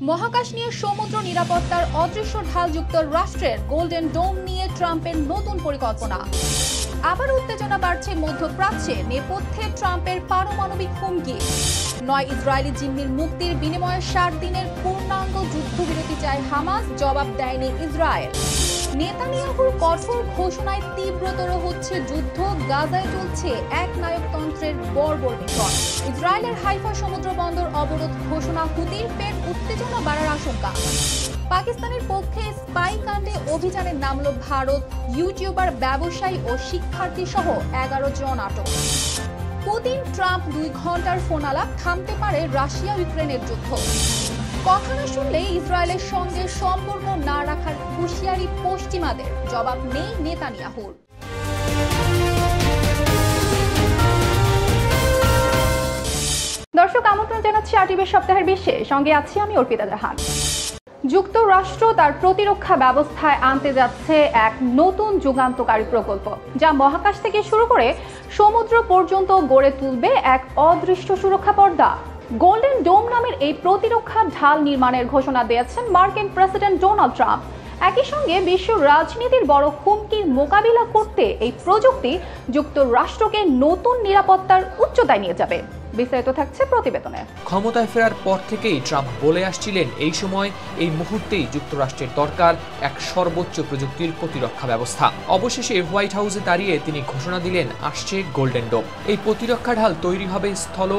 মহাকাশ নিয়ে সমুদ্র নিরাপত্তার অদৃশ্য ঢাল যুক্তরাষ্ট্রের গোল্ডেন ডোম নিয়ে ট্রাম্পের নতুন পরিকল্পনা। আবার উত্তেজনা বাড়ছে মধ্যপ্রাচ্যে, নেপথ্যে ট্রাম্পের পারমাণবিক হুমকি। ৯ ইসরায়েলি জিম্মির মুক্তির বিনিময়ে ৬০ দিনের পূর্ণাঙ্গ যুদ্ধবিরতি চায় হামাস, জবাব দেয়নি ইসরায়েল। নেতানিয়াহুর কঠোর ঘোষণায় তীব্রতর হচ্ছে যুদ্ধ, গাজায় চলছে এক নায়কতন্ত্রের বর্বর মিশন। ইসরায়েলের হাইফা সমুদ্র বন্দর অবরোধ ঘোষণা, হুতির ফের উত্তেজনা বাড়ার আশঙ্কা। পাকিস্তানের পক্ষে স্পাই কাণ্ডে অভিযানে নামল ভারত, ইউটিউবার, ব্যবসায়ী ও শিক্ষার্থী সহ ১১ জন আটক। পুতিন ট্রাম্প ২ ঘন্টার ফোনালাপ, থামতে পারে রাশিয়া ইউক্রেনের যুদ্ধ। কথা না শুনলে ইসরায়েলের সঙ্গে সম্পর্ক না রাখার হুঁশিয়ারি পশ্চিমাদের, জবাব নেই নেতানিয়াহুর। দর্শক, আমন্ত্রণ জানাচ্ছি আরটিভির সপ্তাহের বিশেষ, সঙ্গে আছি আমি অর্পিতা জাহান। যুক্তরাষ্ট্র তার প্রতিরক্ষা ব্যবস্থায় আনতে যাচ্ছে এক নতুন যুগান্তকারী প্রকল্প, যা মহাকাশ থেকে শুরু করে সমুদ্র পর্যন্ত গড়ে তুলবে এক অদৃশ্য সুরক্ষা পর্দা। গোল্ডেন ডোম নামের এই প্রতিরক্ষা ঢাল নির্মাণের ঘোষণা দিয়েছেন মার্কিন প্রেসিডেন্ট ডোনাল্ড ট্রাম্প। একই সঙ্গে বিশ্ব রাজনীতির বড় হুমকির মোকাবিলা করতে এই প্রযুক্তি যুক্তরাষ্ট্রকে নতুন নিরাপত্তার উচ্চতায় নিয়ে যাবে। বিস্তারিত থাকছে প্রতিবেদনে। ক্ষমতায় ফেরার পর থেকেই ট্রাম্প বলে আসছিলেন, এই সময় এই মুহূর্তেই যুক্তরাষ্ট্রের দরকার এক সর্বোচ্চ প্রযুক্তির প্রতিরক্ষা ব্যবস্থা। অবশেষে হোয়াইট হাউসে দাঁড়িয়ে তিনি ঘোষণা দিলেন, আসছে গোল্ডেন ডোম। এই প্রতিরক্ষা ঢাল তৈরি হবে স্থল,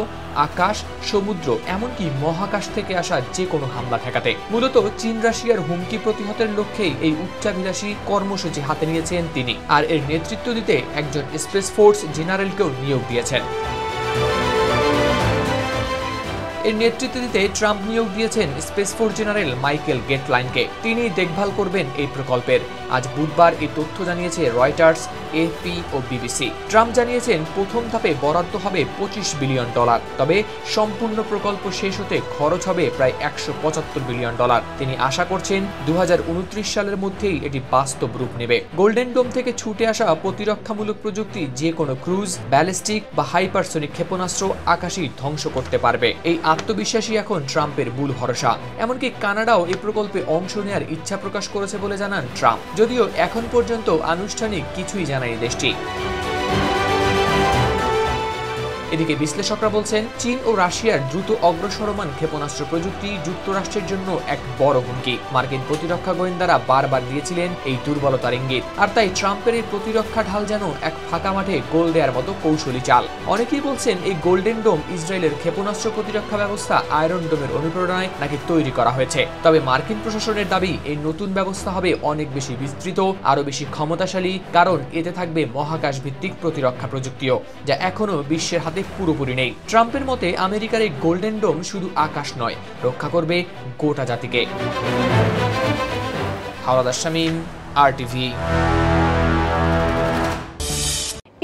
আকাশ, সমুদ্র, এমনকি মহাকাশ থেকে আসা যে কোনো হামলা ঠেকাতে। মূলত চীন রাশিয়ার হুমকি প্রতিহতের লক্ষ্যেই এই উচ্চাভিলাষী কর্মসূচি হাতে নিয়েছেন তিনি, আর এর নেতৃত্ব দিতে একজন স্পেস ফোর্স জেনারেলকেও নিয়োগ দিয়েছেন। এর নেতৃত্ব দিতে ট্রাম্প নিয়োগ দিয়েছেন স্পেস ফোর্স জেনারেল মাইকেল গেটলাইনকে। তিনি দেখভাল করবেন এই প্রকল্পের। আজ বুধবার এই তথ্য জানিয়েছে রয়টার্স, এএফপি ও বিবিসি। ট্রাম্প জানিয়েছেন, প্রথম ধাপে বরাদ্দ হবে $25 বিলিয়ন, তবে সম্পূর্ণ প্রকল্প শেষ হতে খরচ হবে প্রায় $175 বিলিয়ন। তিনি আশা করছেন 2029 সালের মধ্যেই এটি বাস্তব রূপ নেবে। গোল্ডেন ডোম থেকে ছুটে আসা প্রতিরক্ষামূলক প্রযুক্তি যে কোনো ক্রুজ, ব্যালিস্টিক বা হাইপারসনিক ক্ষেপণাস্ত্র আকাশেই ধ্বংস করতে পারবে। এই আত্মবিশ্বাসী এখন ট্রাম্পের মূল ভরসা। এমনকি কানাডাও এই প্রকল্পে অংশ নেওয়ার ইচ্ছা প্রকাশ করেছে বলে জানান ট্রাম্প, যদিও এখন পর্যন্ত আনুষ্ঠানিক কিছুই জানায়নি দেশটি। এদিকে বিশ্লেষকরা বলছেন, চীন ও রাশিয়ার দ্রুত অগ্রসরমান ক্ষেপণাস্ত্র প্রযুক্তি যুক্তরাষ্ট্রের জন্য এক বড় হুমকি। মার্কিন প্রতিরক্ষা গোয়েন্দারা বারবার দিয়েছিলেন এই দুর্বলতার ইঙ্গিত, আর তাই ট্রাম্পের এই প্রতিরক্ষা ঢাল যেন এক ফাঁকা মাঠে গোল দেওয়ার মতো কৌশলী চাল। অনেকেই বলছেন, এই গোল্ডেন ডোম ইসরায়েলের ক্ষেপণাস্ত্র প্রতিরক্ষা ব্যবস্থা আয়রন ডোমের অনুপ্রেরণায় নাকি তৈরি করা হয়েছে। তবে মার্কিন প্রশাসনের দাবি, এই নতুন ব্যবস্থা হবে অনেক বেশি বিস্তৃত, আরো বেশি ক্ষমতাশালী, কারণ এতে থাকবে মহাকাশ ভিত্তিক প্রতিরক্ষা প্রযুক্তিও, যা এখনো বিশ্বের হাতে পুরোপুরি নেই। ট্রাম্পের মতে, আমেরিকার এই গোল্ডেন ডোম শুধু আকাশ নয়, রক্ষা করবে গোটা জাতিকে। হাওলাদার শামীম, আরটিভি।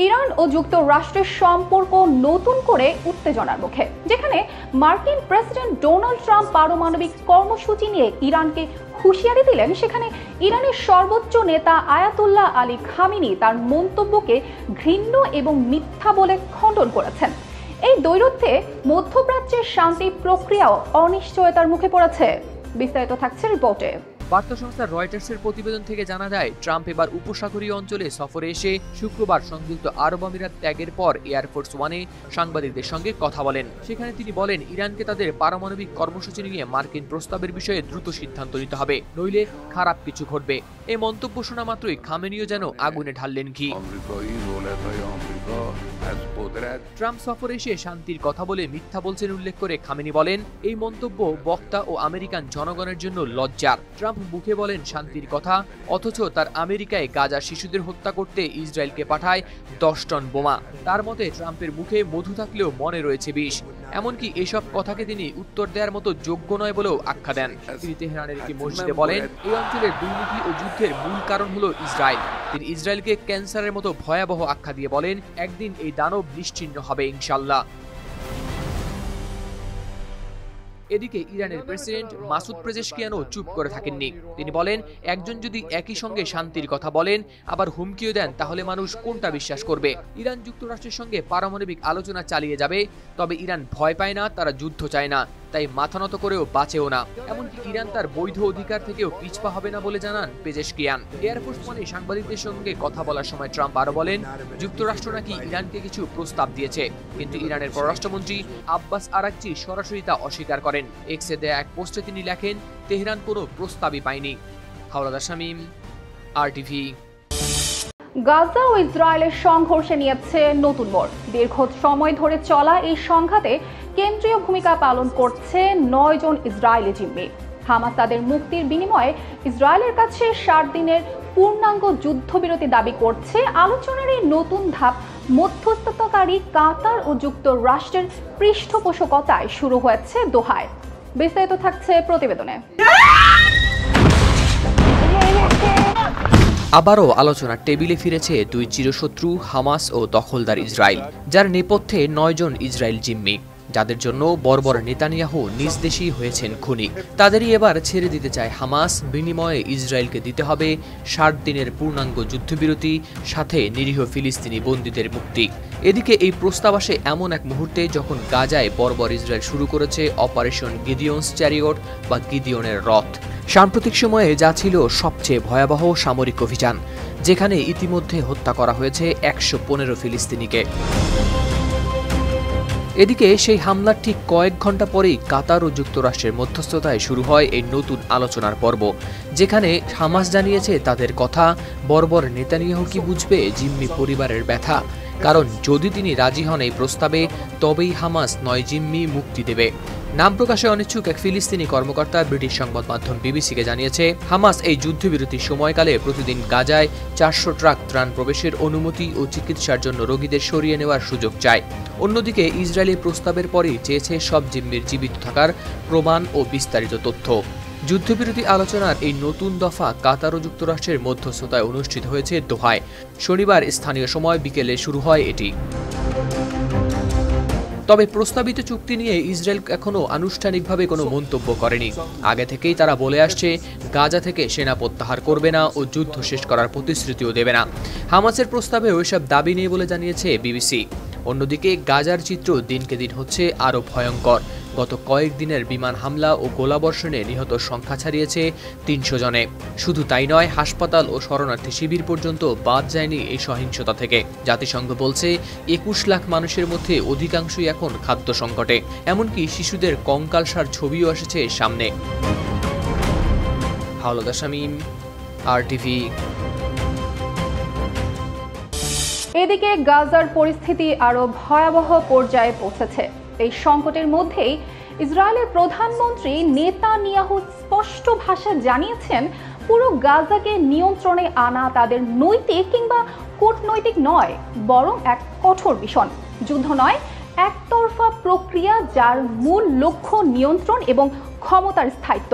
ইরান ও যুক্তরাষ্ট্রের সম্পর্ক নতুন করে উত্তেজনার মুখে, যেখানে মার্কিন প্রেসিডেন্ট ডোনাল্ড ট্রাম্প পারমাণবিক কর্মসূচি নিয়ে ইরানকে হুঁশিয়ারি দিলেন, সেখানে ইরানের সর্বোচ্চ নেতা আয়াতুল্লাহ আলী খামেনি তার মন্তব্যকে ঘৃণ্য এবং মিথ্যা বলে খণ্ডন করেছেন। এই দ্বৈরথে মধ্যপ্রাচ্যের শান্তি প্রক্রিয়াও অনিশ্চয়তার মুখে পড়েছে। বিস্তারিত থাকছে রিপোর্টে। বার্তা সংস্থা রয়টার্সের প্রতিবেদন থেকে জানা যায়, ট্রাম্প এবার উপসাগরীয় অঞ্চলে সফরে এসে শুক্রবার সংযুক্ত আরব আমিরাত ত্যাগের পর এয়ারফোর্স ওয়ানে সাংবাদিকদের সঙ্গে কথা বলেন। সেখানে তিনি বলেন, ইরানকে তাদের পারমাণবিক কর্মসূচি নিয়ে মার্কিন প্রস্তাবের বিষয়ে দ্রুত সিদ্ধান্ত নিতে হবে, নইলে খারাপ কিছু ঘটবে। এই মন্তব্য শোনা মাত্রই খামেনিও যেন আগুনে ঢাললেন ঘি। ট্রাম্প সফরে এসে শান্তির কথা বলে মিথ্যা বলছেন উল্লেখ করে খামেনি বলেন, এই মন্তব্য বক্তা ও আমেরিকান জনগণের জন্য লজ্জার। ট্রাম্প মুখে বলেন শান্তির কথা, অথচ তার আমেরিকায় গাজার শিশুদের হত্যা করতে ইসরায়েলকে পাঠায় 10 টন বোমা। তার মতে, ট্রাম্পের মুখে মধু থাকলেও মনে রয়েছে বিষ। এমনকি এসব কথাকে তিনি উত্তর দেওয়ার মতো যোগ্য নয় বলেও আখ্যা দেন। তিনি তেহরানের একটি মসজিদে বলেন, এই অঞ্চলের দুর্নীতি ও যুদ্ধের মূল কারণ হলো ইসরায়েল। তিনি ইসরায়েলকে ক্যান্সারের মতো ভয়াবহ আখ্যা দিয়ে বলেন, একদিন এই দানব নিশ্চিহ্ন হবে ইনশাল্লাহ। এদিকে ইরানের প্রেসিডেন্ট মাসুদ পেজেশকিয়ানও চুপ করে থাকেননি। তিনি বলেন, একজন যদি একই সঙ্গে শান্তির কথা বলেন আবার হুমকিও দেন, তাহলে মানুষ কোনটা বিশ্বাস করবে? ইরান যুক্তরাষ্ট্রের সঙ্গে পারমাণবিক আলোচনা চালিয়ে যাবে, তবে ইরান ভয় পায় না, তারা যুদ্ধ চায় না। তাই মাথা নত করেও বাঁচেও না। এমনকি ইরান তার বৈধ অধিকার থেকেও পিছপা হবে না বলে জানান পেজেশকিয়ান। এয়ারফোর্স ওয়ানে সাংবাদিকদের সঙ্গে কথা বলার সময় ট্রাম্প আরো বলেন, যুক্তরাষ্ট্র নাকি ইরানকে কিছু প্রস্তাব দিয়েছে, কিন্তু ইরানের পররাষ্ট্রমন্ত্রী আব্বাস আরাকচি সরাসরি তা অস্বীকার করেন। এক্সে দেয়া এক পোস্টে তিনি লেখেন, তেহরান কোনো প্রস্তাবই পায়নি। হাওলাদার শামীম, RTV। গাজা ও ইসরায়েলের সংঘর্ষে নিয়েছে নতুন মোড়। দীর্ঘ সময় ধরে চলা এই সংঘাতে কেন্দ্রীয় ভূমিকা পালন করছে 9 জন ইসরায়েলি জিম্মি। হামাস তাদের মুক্তির বিনিময়ে ইসরায়েলের কাছে 60 দিনের পূর্ণাঙ্গ যুদ্ধবিরতি দাবি করছে। আলোচনার এই নতুন ধাপ মধ্যস্থতাকারী কাতার ও যুক্তরাষ্ট্রের পৃষ্ঠপোষকতায় শুরু হয়েছে দোহায়। বিস্তারিত থাকছে প্রতিবেদনে। আবারও আলোচনার টেবিলে ফিরেছে দুই চিরশত্রু হামাস ও দখলদার ইসরায়েল, যার নেপথ্যে 9 জন ইসরায়েল জিম্মি, যাদের জন্য বর্বর নেতানিয়াহু নিজ দেশেই হয়েছেন খুনি। তাদেরই এবার ছেড়ে দিতে চায় হামাস। বিনিময়ে ইসরায়েলকে দিতে হবে 60 দিনের পূর্ণাঙ্গ যুদ্ধবিরতি, সাথে নিরীহ ফিলিস্তিনি বন্দীদের মুক্তি। এদিকে এই প্রস্তাব আসে এমন এক মুহূর্তে যখন গাজায় বর্বর ইসরায়েল শুরু করেছে অপারেশন গিদিয়নস চ্যারিয়ট বা গিদিয়নের রথ। সাম্প্রতিক সময়ে যা ছিল সবচেয়ে ভয়াবহ সামরিক অভিযান, যেখানে ইতিমধ্যে হত্যা করা হয়েছে 115 ফিলিস্তিনিকে। এদিকে সেই হামলার ঠিক কয়েক ঘন্টা পরেই কাতার ও যুক্তরাষ্ট্রের মধ্যস্থতায় শুরু হয় এই নতুন আলোচনার পর্ব, যেখানে হামাস জানিয়েছে তাদের কথা। বর্বর নেতানিয়াহু কি বুঝবে জিম্মি পরিবারের ব্যথা? কারণ যদি তিনি রাজি হন এই প্রস্তাবে, তবেই হামাস 9 জিম্মি মুক্তি দেবে। নাম প্রকাশে অনিচ্ছুক এক ফিলিস্তিনি কর্মকর্তা ব্রিটিশ সংবাদ মাধ্যম বিবিসিকে জানিয়েছে, হামাস এই যুদ্ধবিরতির সময়কালে প্রতিদিন গাজায় 400 ট্রাক ত্রাণ প্রবেশের অনুমতি ও চিকিৎসার জন্য রোগীদের সরিয়ে নেওয়ার সুযোগ চায়। অন্যদিকে ইসরায়েলি প্রস্তাবের পরই চেয়েছে সব জিম্মির জীবিত থাকার প্রমাণ ও বিস্তারিত তথ্য। যুদ্ধবিরতি আলোচনার এই নতুন দফা কাতার ও যুক্তরাষ্ট্রের মধ্যস্থতায় অনুষ্ঠিত হয়েছে দোহায়। শনিবার স্থানীয় সময় বিকেলে শুরু হয় এটি। তবে প্রস্তাবিত চুক্তি নিয়ে ইসরায়েল এখনো আনুষ্ঠানিকভাবে কোনো মন্তব্য করেনি। আগে থেকেই তারা বলে আসছে, গাজা থেকে সেনা প্রত্যাহার করবে না ও যুদ্ধ শেষ করার প্রতিশ্রুতিও দেবে না। হামাসের প্রস্তাবে ওইসব দাবি নেই বলে জানিয়েছে বিবিসি। অন্যদিকে গাজার চিত্র দিনকে দিন হচ্ছে আরও ভয়ঙ্কর। গত কয়েকদিনের বিমান হামলা ও গোলাবর্ষণে নিহত সংখ্যা ছাড়িয়েছে 300 জনে। শুধু তাই নয়, হাসপাতাল ও শরণার্থী শিবির পর্যন্ত বাদ যায়নি এই সহিংসতা থেকে। জাতিসংঘ বলছে 21 লাখ মানুষের মধ্যে অধিকাংশই এখন খাদ্য সংকটে। এমনকি শিশুদের কঙ্কালসার ছবিও এসেছে সামনে। হাওলাদার শামীম, RTV। এদিকে গাজার পরিস্থিতি আরো ভয়াবহ পর্যায়ে পৌঁছেছে। এই সংকটের মধ্যেই ইসরায়েলের প্রধানমন্ত্রী নেতানিয়াহু স্পষ্ট ভাষায় জানিয়েছেন, পুরো গাজাকে নিয়ন্ত্রণে আনা তাদের নৈতিক কিংবা কূটনৈতিক নয়, বরং এক কঠোর মিশন। যুদ্ধ নয়, একতরফা প্রক্রিয়া যার মূল লক্ষ্য নিয়ন্ত্রণ এবং ক্ষমতার স্থায়িত্ব।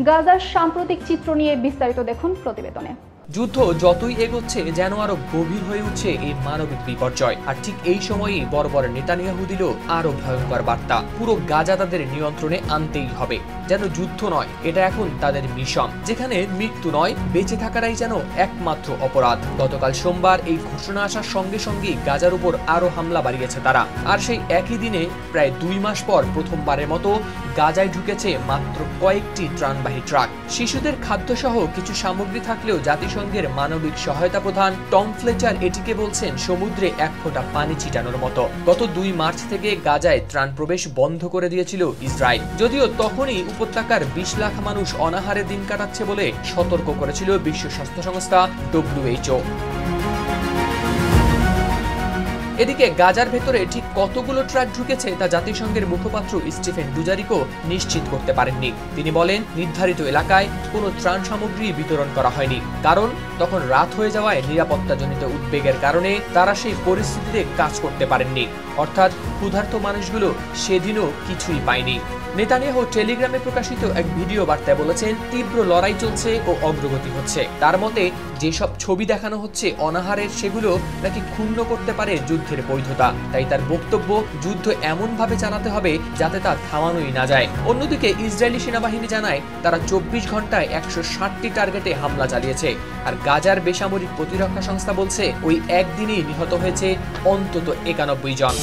গাজার সাম্প্রতিক চিত্র নিয়ে বিস্তারিত দেখুন প্রতিবেদনে। যুদ্ধ যতই এগোচ্ছে যেন আরো গভীর হয়ে উঠছে এই মানবিক বিপর্যয়। আর ঠিক এই সময়ই বর্বর নেতানিয়াহু দিল আরো ভয়ঙ্কর বার্তা, পুরো গাজা তাদের নিয়ন্ত্রণে আনতেই হবে। যেন যুদ্ধ নয়, এটা এখন তাদের মিশন, যেখানে মৃত্যু নয়, বেঁচে থাকাটাই যেন একমাত্র অপরাধ। গতকাল সোমবার এই ঘোষণা আসার সঙ্গে সঙ্গেই গাজার উপর আরো হামলা বাড়িয়েছে তারা। আর সেই একই দিনে প্রায় 2 মাস পর প্রথমবারের মতো গাজায় ঢুকেছে মাত্র কয়েকটি ত্রাণবাহী ট্রাক। শিশুদের খাদ্যসহ কিছু সামগ্রী থাকলেও জাতিসংঘের মানবিক সহায়তা প্রধান টম ফ্লেচার এটিকে বলছেন সমুদ্রে এক ফোঁটা পানি ছিটানোর মতো। গত 2 মার্চ থেকে গাজায় ত্রাণ প্রবেশ বন্ধ করে দিয়েছিল ইসরায়েল, যদিও তখনই উপত্যকার 20 লাখ মানুষ অনাহারে দিন কাটাচ্ছে বলে সতর্ক করেছিল বিশ্ব স্বাস্থ্য সংস্থা WHO। এদিকে গাজার ভেতরে ঠিক কতগুলো ট্রাক ঢুকেছে তা জাতিসংঘের মুখপাত্র স্টিফেন ডুজারিকো নিশ্চিত করতে পারেননি। তিনি বলেন, নির্ধারিত এলাকায় কোনো ত্রাণ সামগ্রী বিতরণ করা হয়নি, কারণ তখন রাত হয়ে যাওয়ায় নিরাপত্তাজনিত উদ্বেগের কারণে তারা সেই পরিস্থিতিতে কাজ করতে পারেননি। অর্থাৎ ক্ষুধার্ত মানুষগুলো সেদিনও কিছুই পায়নি। নেতানিয়াহু টেলিগ্রামে প্রকাশিত এক ভিডিও বার্তায় বলেছেন, তীব্র লড়াই চলছে ও অগ্রগতি হচ্ছে। তার মতে যেসব ছবি দেখানো হচ্ছে অনাহারের, সেগুলো নাকি ক্ষুণ্ণ করতে পারে যুদ্ধের বৈধতা। তাই তার বক্তব্য, যুদ্ধ এমনভাবে চালাতে হবে যাতে তা থামানোই না যায়। অন্যদিকে ইসরায়েলি সেনাবাহিনী জানায় তারা 24 ঘন্টায় 160টি টার্গেটে হামলা চালিয়েছে। আর গাজার বেসামরিক প্রতিরক্ষা সংস্থা বলছে ওই একদিনেই নিহত হয়েছে অন্তত 91 জন।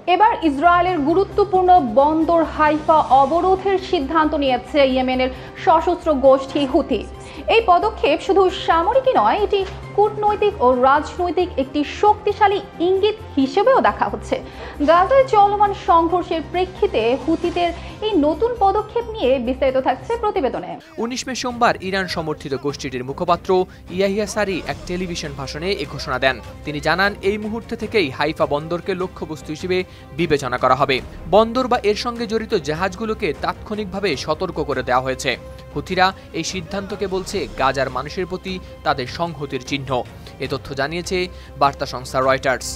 এবার ইসরায়েলের গুরুত্বপূর্ণ বন্দর হাইফা অবরোধের সিদ্ধান্ত নিয়েছে ইয়েমেনের সশস্ত্র গোষ্ঠী হুথি। এই পদক্ষেপ শুধু সামরিকই নয়, এটি কূটনৈতিক ও রাজনৈতিক একটি শক্তিশালী ইঙ্গিত হিসেবেও দেখা হচ্ছে। গাজায় চলমান সংঘর্ষের প্রেক্ষিতে হুথিদের এই নতুন পদক্ষেপ নিয়ে বিস্তারিত থাকছে প্রতিবেদনে। 19 মে সোমবার ইরান সমর্থিত গোষ্ঠীটির মুখপাত্র ইয়াহিয়া সারি এক টেলিভিশন ভাষণে এই ঘোষণা দেন। তিনি জানান, এই মুহূর্তে থেকেই হাইফা বন্দরকে লক্ষ্যবস্তু হিসেবে বিবেচনা করা হবে। বন্দর বা এর সঙ্গে জড়িত জাহাজগুলোকে তাৎক্ষণিকভাবে সতর্ক করে দেওয়া হয়েছে। হুথিরা এই সিদ্ধান্তকে বলছে গাজার মানুষের প্রতি তাদের সংহতির চিহ্ন। এ তথ্য জানিয়েছে বার্তা সংস্থা রয়টার্স।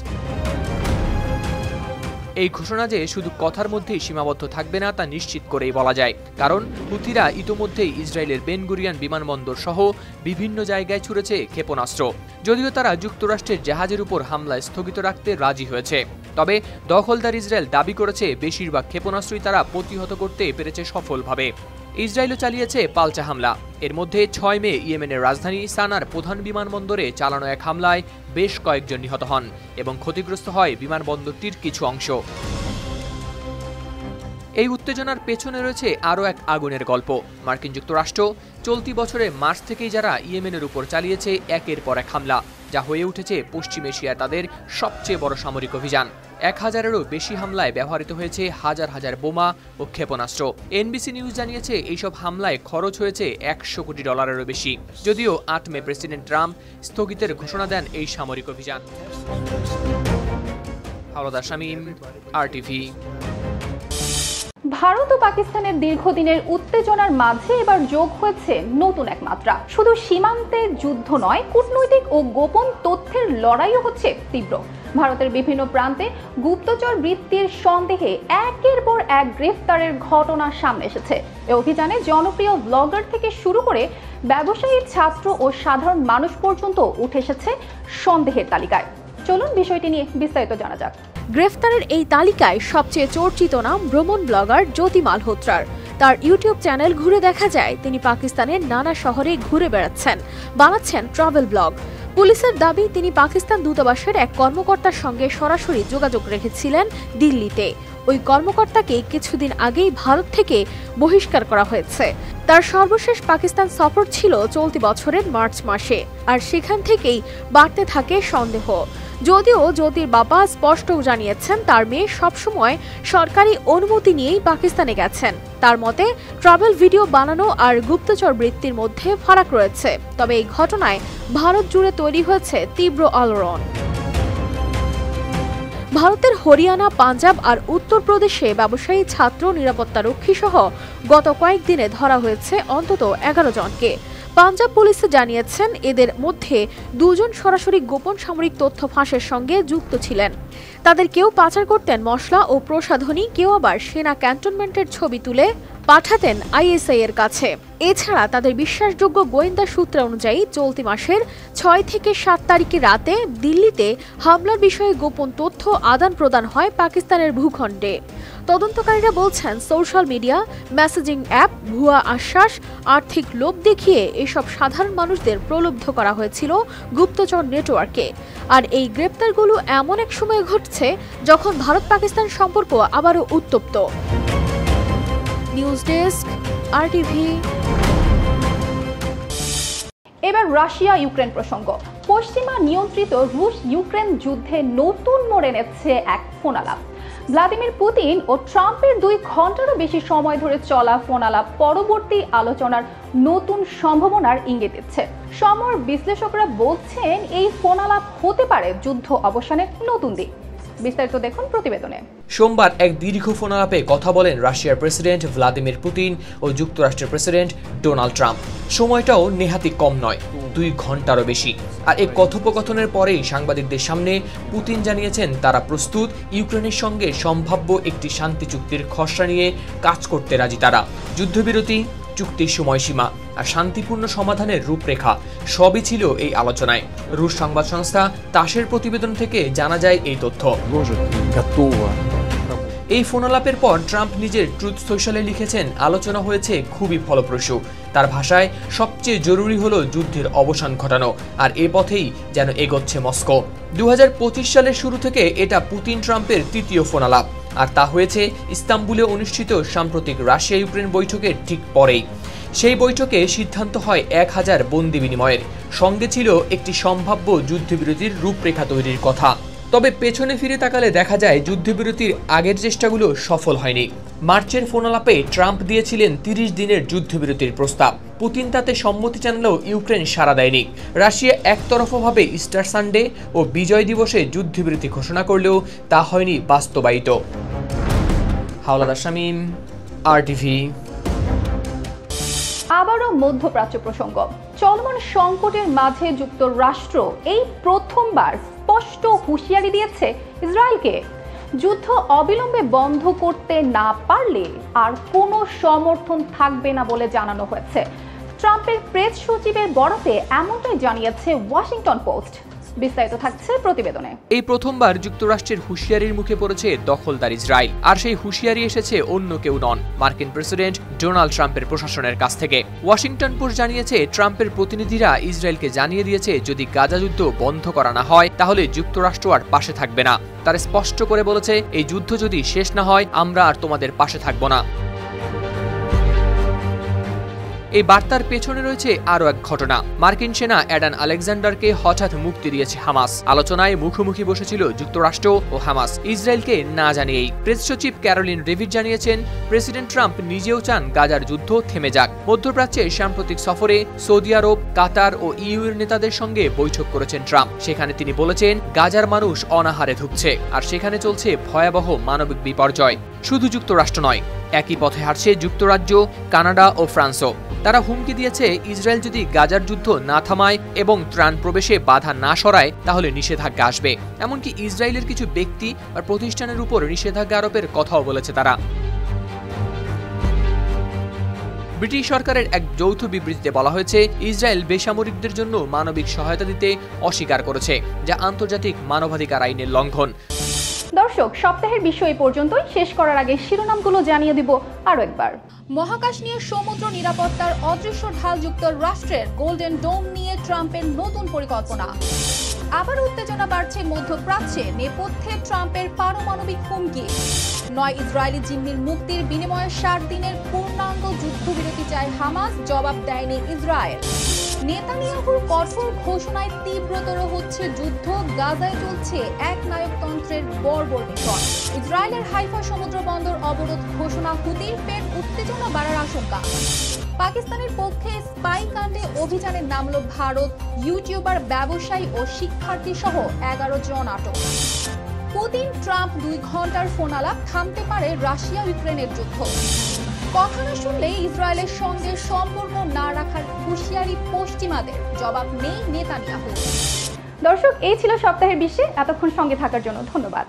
এই ঘোষণা যে শুধু কথার মধ্যেই সীমাবদ্ধ থাকবে না তা নিশ্চিত করেই বলা যায়, কারণ হুথিরা ইতোমধ্যেই ইসরায়েলের বেন গুরিয়ান বিমানবন্দর সহ বিভিন্ন জায়গায় ছুড়েছে ক্ষেপণাস্ত্র। যদিও তারা যুক্তরাষ্ট্রের জাহাজের উপর হামলা স্থগিত রাখতে রাজি হয়েছে, তবে দখলদার ইসরায়েল দাবি করেছে বেশিরভাগ ক্ষেপণাস্ত্রই তারা প্রতিহত করতে পেরেছে সফলভাবে। ইসরায়েলও চালিয়েছে পাল্টা হামলা। এর মধ্যে 6 মে ইয়েমেনের রাজধানী সানার প্রধান বিমানবন্দরে চালানো এক হামলায় বেশ কয়েকজন নিহত হন এবং ক্ষতিগ্রস্ত হয় বিমানবন্দরটির কিছু অংশ। এই উত্তেজনার পেছনে রয়েছে আরও এক আগুনের গল্প। মার্কিন যুক্তরাষ্ট্র চলতি বছরের মার্চ থেকেই যারা ইয়েমেনের উপর চালিয়েছে একের পর এক হামলা, যা হয়ে উঠেছে পশ্চিম এশিয়ায় তাদের সবচেয়ে বড় সামরিক অভিযান। 1000-এরও বেশি হামলায় ব্যবহৃত হয়েছে হাজার হাজার বোমা ও ক্ষেপণাস্ত্র। এনবিসি নিউজ জানিয়েছে, এইসব হামলায় খরচ হয়েছে $100 কোটি বেশি। যদিও 8 মে প্রেসিডেন্ট ট্রাম্প স্থগিতের ঘোষণা দেন এই সামরিক অভিযান। হাওলাদার শামীম, RTV। ভারত ও পাকিস্তানের দীর্ঘদিনের উত্তেজনার মাঝে এবার যোগ হয়েছে নতুন এক মাত্রা। শুধু সীমান্তে যুদ্ধ নয়, কূটনৈতিক ও গোপন তথ্যের লড়াইও হচ্ছে তীব্র। ভারতের বিভিন্ন প্রান্তে গুপ্তচর বৃত্তির সন্দেহে একের পর এক গ্রেফতারের ঘটনা সামনে এসেছে। এই অভিযানে জনপ্রিয় ব্লগার থেকে শুরু করে ব্যবসায়ী, ছাত্র ও সাধারণ মানুষ পর্যন্ত উঠে এসেছে সন্দেহের তালিকায়। চলুন বিষয়টি নিয়ে বিস্তারিত জানা যাক। গ্রেফতারের এই তালিকায় সবচেয়ে চর্চিত নাম ভ্রমণ ব্লগার জ্যোতি মালহোত্রার। তার ইউটিউব চ্যানেল ঘুরে দেখা যায় তিনি পাকিস্তানের নানা শহরে ঘুরে বেড়াচ্ছেন, বানাচ্ছেন ট্রাভেল ব্লগ। পুলিশের দাবি, তিনি পাকিস্তান দূতাবাসের এক কর্মকর্তার সঙ্গে সরাসরি যোগাযোগ রেখেছিলেন দিল্লিতে। ওই কর্মকর্তাকে কিছুদিন আগেই ভারত থেকে বহিষ্কার করা হয়েছে। তার সর্বশেষ পাকিস্তান সফর ছিল চলতি বছরের মার্চ মাসে, আর সেখান থেকেই বাড়তে থাকে সন্দেহ। যদিও জ্যোতির বাবা স্পষ্ট জানিয়েছেন, তার মেয়ে সবসময় সরকারি অনুমতি নিয়েই পাকিস্তানে গেছেন। তার মতে, ট্রাভেল ভিডিও বানানো আর গুপ্তচর বৃত্তির মধ্যে ফারাক রয়েছে। তবে এই ঘটনায় ভারত জুড়ে তৈরি হয়েছে তীব্র আলোড়ন। ভারতের হরিয়ানা, পাঞ্জাব আর উত্তরপ্রদেশে ব্যবসায়ী, ছাত্র, নিরাপত্তারক্ষী সহ গত কয়েকদিনে ধরা হয়েছে অন্তত 11 জনকে। পাঞ্জাব পুলিশ জানিয়েছেন, এদের মধ্যে 2 জন সরাসরি গোপন সামরিক তথ্য ফাঁসের সঙ্গে যুক্ত ছিলেন। তাদের কেউ পাচার করতেন মশলা ও প্রসাধনী, কেউ আবার সেনা ক্যান্টনমেন্টের ছবি তুলে পাঠাতেন ISI এর কাছে। এছাড়া তাদের বিশ্বাসযোগ্য গোয়েন্দা সূত্র অনুযায়ী চলতি মাসের 6 থেকে 7 তারিখে রাতে দিল্লিতে হামলার বিষয়ে গোপন তথ্য আদান প্রদান হয় পাকিস্তানের ভূখণ্ডে। তদন্তকারীরা বলছেন, সোশ্যাল মিডিয়া, মেসেজিং অ্যাপ, ভুয়া আশ্বাস, আর্থিক লোভ দেখিয়ে এসব সাধারণ মানুষদের প্রলুব্ধ করা হয়েছিল গুপ্তচর নেটওয়ার্কে। আর এই গ্রেপ্তারগুলো এমন এক সময় ঘটছে যখন ভারত পাকিস্তান সম্পর্ক আবারও উত্তপ্ত। News desk, RTV। এবার রাশিয়া ইউক্রেন প্রসঙ্গ। পশ্চিমা নিয়ন্ত্রিত রুশ ইউক্রেন যুদ্ধে নতুন মোড় এনেছে এক ফোনালাপ। ভ্লাদিমির পুতিন ও ট্রাম্পের 2 ঘন্টারও বেশি সময় ধরে চলা ফোনালাপ পরবর্তী আলোচনার নতুন সম্ভাবনার ইঙ্গিত দিচ্ছে। সমর বিশ্লেষকরা বলছেন, এই ফোনালাপ হতে পারে যুদ্ধ অবসানের নতুন দিক। বিস্তারিত দেখুন প্রতিবেদনে। সোমবার এক দীর্ঘ ফোনালাপে কথা বলেন রাশিয়ার প্রেসিডেন্ট ভ্লাদিমির পুতিন ও যুক্তরাষ্ট্রের প্রেসিডেন্ট ডোনাল্ড ট্রাম্প। সময়টাও নেহাতি কম নয়, 2 ঘন্টারও বেশি। আর এই কথোপকথনের পরেই সাংবাদিকদের সামনে পুতিন জানিয়েছেন, তারা প্রস্তুত ইউক্রেনের সঙ্গে সম্ভাব্য একটি শান্তি চুক্তির খসড়া নিয়ে কাজ করতে রাজি। তারা যুদ্ধবিরতি, চুক্তির সময়সীমা আর শান্তিপূর্ণ সমাধানের রূপরেখা সবই ছিল এই আলোচনায়। রুশ সংবাদ সংস্থা তাসের প্রতিবেদন থেকে জানা যায় এই তথ্য। এই ফোনালাপের পর ট্রাম্প নিজের ট্রুথ সোশ্যালে লিখেছেন, আলোচনা হয়েছে খুবই ফলপ্রসূ। তার ভাষায়, সবচেয়ে জরুরি হলো যুদ্ধের অবসান ঘটানো, আর এ পথেই যেন এগোচ্ছে মস্কো। 2025 সালের শুরু থেকে এটা পুতিন ট্রাম্পের তৃতীয় ফোনালাপ, আর তা হয়েছে ইস্তাম্বুলে অনুষ্ঠিত সাম্প্রতিক রাশিয়া ইউক্রেন বৈঠকের ঠিক পরেই। সেই বৈঠকে সিদ্ধান্ত হয় 1000 বন্দি বিনিময়ের, সঙ্গে ছিল একটি সম্ভাব্য যুদ্ধবিরতির রূপরেখা তৈরির কথা। তবে পেছনে ফিরে তাকালে দেখা যায় যুদ্ধবিরতির আগের চেষ্টাগুলো সফল হয়নি। মার্চের ফোনালাপে ট্রাম্প দিয়েছিলেন 30 দিনের যুদ্ধবিরতির প্রস্তাব। পুতিন তাতে সম্মতি জানালেও ইউক্রেন সাড়া দেয়নি। রাশিয়া একতরফাভাবে ইস্টার সানডে ও বিজয় দিবসে যুদ্ধবিরতি ঘোষণা করলেও তা হয়নি বাস্তবায়িত। হাওলাদার শামীম, RTV। আবারও মধ্যপ্রাচ্য প্রসঙ্গ। চলমান সংকটের মাঝে যুক্তরাষ্ট্র এই প্রথমবার স্পষ্ট হুঁশিয়ারি দিয়েছে ইসরায়েলকে, যুদ্ধ অবিলম্বে বন্ধ করতে না পারলে আর কোনো সমর্থন থাকবে না বলে জানানো হয়েছে। ট্রাম্পের প্রেস সচিবের বরাতে এমনটাই জানিয়েছে ওয়াশিংটন পোস্ট। বিস্তারিত থাকছে প্রতিবেদনে। এই প্রথমবার যুক্তরাষ্ট্রের হুঁশিয়ারির মুখে পড়েছে দখলদার ইসরায়েল, আর সেই হুঁশিয়ারি এসেছে অন্য কেউ নন, মার্কিন প্রেসিডেন্ট ডোনাল্ড ট্রাম্পের প্রশাসনের কাছ থেকে। ওয়াশিংটন পোস্ট জানিয়েছে, ট্রাম্পের প্রতিনিধিরা ইসরায়েলকে জানিয়ে দিয়েছে যদি গাজা যুদ্ধ বন্ধ করা না হয় তাহলে যুক্তরাষ্ট্র আর পাশে থাকবে না। তারা স্পষ্ট করে বলেছে, এই যুদ্ধ যদি শেষ না হয় আমরা আর তোমাদের পাশে থাকব না। এই বার্তার পেছনে রয়েছে আরও এক ঘটনা। মার্কিন সেনা অ্যাডান আলেকজান্ডারকে হঠাৎ মুক্তি দিয়েছে হামাস। আলোচনায় মুখোমুখি বসেছিল যুক্তরাষ্ট্র ও হামাস, ইসরায়েলকে না জানিয়েই। প্রেস সচিব ক্যারোলিন লেভিট জানিয়েছেন, প্রেসিডেন্ট ট্রাম্প নিজেও চান গাজার যুদ্ধ থেমে যাক। মধ্যপ্রাচ্যে সাম্প্রতিক সফরে সৌদি আরব, কাতার ও ইউএর নেতাদের সঙ্গে বৈঠক করেছেন ট্রাম্প। সেখানে তিনি বলেছেন, গাজার মানুষ অনাহারে ধুঁকছে, আর সেখানে চলছে ভয়াবহ মানবিক বিপর্যয়। শুধু যুক্তরাষ্ট্র নয়, একই পথে হাঁটছে যুক্তরাজ্য, কানাডা ও ফ্রান্সও। তারা হুমকি দিয়েছে, ইসরায়েল যদি গাজার যুদ্ধ না থামায় এবং ত্রাণ প্রবেশে বাধা না সরায় তাহলে নিষেধাজ্ঞা আসবে। এমনকি ইসরায়েলের কিছু ব্যক্তি আর প্রতিষ্ঠানের উপর নিষেধাজ্ঞা আরোপের কথাও বলেছে তারা। ব্রিটিশ সরকারের এক যৌথ বিবৃতিতে বলা হয়েছে, ইসরায়েল বেসামরিকদের জন্য মানবিক সহায়তা দিতে অস্বীকার করেছে, যা আন্তর্জাতিক মানবাধিকার আইনের লঙ্ঘন। দর্শক, সপ্তাহের বিষয় পর্যন্তই। শেষ করার আগে শিরোনামগুলো জানিয়ে দিব আরো একবার। মহাকাশ নিয়ে সমুদ্র নিরাপত্তার অদৃশ্য ঢাল যুক্তরাষ্ট্রের গোল্ডেন ডোম নিয়ে ট্রাম্পের নতুন পরিকল্পনা। আবার উত্তেজনা বাড়ছে মধ্যপ্রাচ্যে, নেপথ্যে ট্রাম্পের পারমাণবিক হুমকি। 9 ইসরায়েলি জিম্মির মুক্তির বিনিময়ে 60 দিনের পূর্ণাঙ্গ যুদ্ধবিরতি চায় হামাস, জবাব দেয়নি ইসরায়েল। নেতানিয়াহুর কঠোর ঘোষণায় তীব্রতর হচ্ছে যুদ্ধ, গাজায় চলছে এক নায়কতন্ত্রের বর্বর মিশন। ইসরায়েলের হাইফা সমুদ্র বন্দর অবরোধ ঘোষণা, হুতির ফের উত্তেজনা বাড়ার আশঙ্কা। পাকিস্তানের পক্ষে স্পাই কাণ্ডে অভিযানে নামল ভারত, ইউটিউবার, ব্যবসায়ী ও শিক্ষার্থী সহ 11 জন আটক। পুতিন ট্রাম্প 2 ঘন্টার ফোনালাপ, থামতে পারে রাশিয়া ইউক্রেনের যুদ্ধ। কথা না শুনলে ইসরায়েলের সঙ্গে সম্পর্ক না রাখার হুঁশিয়ারি পশ্চিমাদের, জবাব নেই নেতানিয়াহু। দর্শক, এই ছিল সপ্তাহের বিশ্বে। এতক্ষণ সঙ্গে থাকার জন্য ধন্যবাদ।